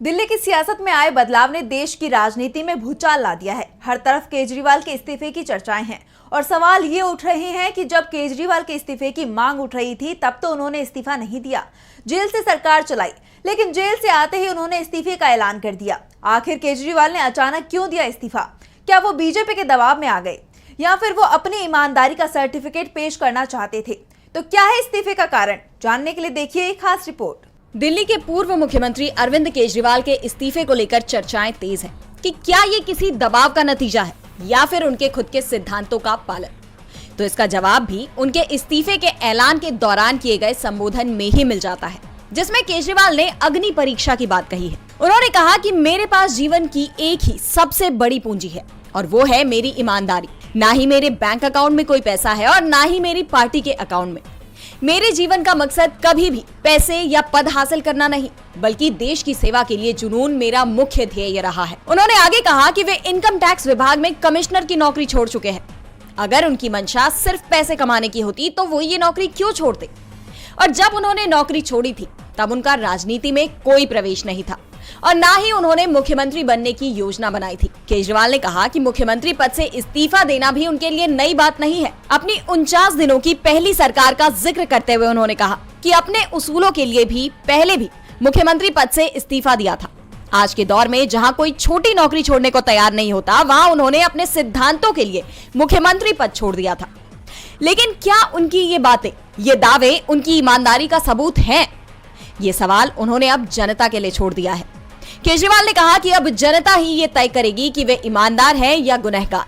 दिल्ली की सियासत में आए बदलाव ने देश की राजनीति में भूचाल ला दिया है। हर तरफ केजरीवाल के इस्तीफे की चर्चाएं हैं और सवाल ये उठ रहे हैं कि जब केजरीवाल के इस्तीफे की मांग उठ रही थी तब तो उन्होंने इस्तीफा नहीं दिया, जेल से सरकार चलाई, लेकिन जेल से आते ही उन्होंने इस्तीफे का ऐलान कर दिया। आखिर केजरीवाल ने अचानक क्यों दिया इस्तीफा? क्या वो बीजेपी के दबाव में आ गए या फिर वो अपनी ईमानदारी का सर्टिफिकेट पेश करना चाहते थे? तो क्या है इस्तीफे का कारण? जानने के लिए देखिए एक खास रिपोर्ट। दिल्ली के पूर्व मुख्यमंत्री अरविंद केजरीवाल के इस्तीफे को लेकर चर्चाएं तेज हैं कि क्या ये किसी दबाव का नतीजा है या फिर उनके खुद के सिद्धांतों का पालन। तो इसका जवाब भी उनके इस्तीफे के ऐलान के दौरान किए गए संबोधन में ही मिल जाता है, जिसमें केजरीवाल ने अग्नि परीक्षा की बात कही है। उन्होंने कहा कि मेरे पास जीवन की एक ही सबसे बड़ी पूंजी है और वो है मेरी ईमानदारी। ना ही मेरे बैंक अकाउंट में कोई पैसा है और ना ही मेरी पार्टी के अकाउंट में। मेरे जीवन का मकसद कभी भी पैसे या पद हासिल करना नहीं, बल्कि देश की सेवा के लिए जुनून मेरा मुख्य ध्येय रहा है। उन्होंने आगे कहा कि वे इनकम टैक्स विभाग में कमिश्नर की नौकरी छोड़ चुके हैं। अगर उनकी मंशा सिर्फ पैसे कमाने की होती तो वो ये नौकरी क्यों छोड़ते? और जब उन्होंने नौकरी छोड़ी थी तब उनका राजनीति में कोई प्रवेश नहीं था और ना ही उन्होंने मुख्यमंत्री बनने की योजना बनाई थी। केजरीवाल ने कहा कि मुख्यमंत्री पद से इस्तीफा देना भी उनके लिए नई बात नहीं है। अपनी 49 दिनों की पहली सरकार का जिक्र करते हुए उन्होंने कहा कि अपने उसूलों के लिए भी पहले भी मुख्यमंत्री पद से इस्तीफा दिया था। आज के दौर में जहां कोई छोटी नौकरी छोड़ने को तैयार नहीं होता, वहां उन्होंने अपने सिद्धांतों के लिए मुख्यमंत्री पद छोड़ दिया था। लेकिन क्या उनकी ये बातें, ये दावे उनकी ईमानदारी का सबूत हैं? ये सवाल उन्होंने अब जनता के लिए छोड़ दिया है। केजरीवाल ने कहा कि अब जनता ही ये तय करेगी कि वे ईमानदार हैं या गुनहगार।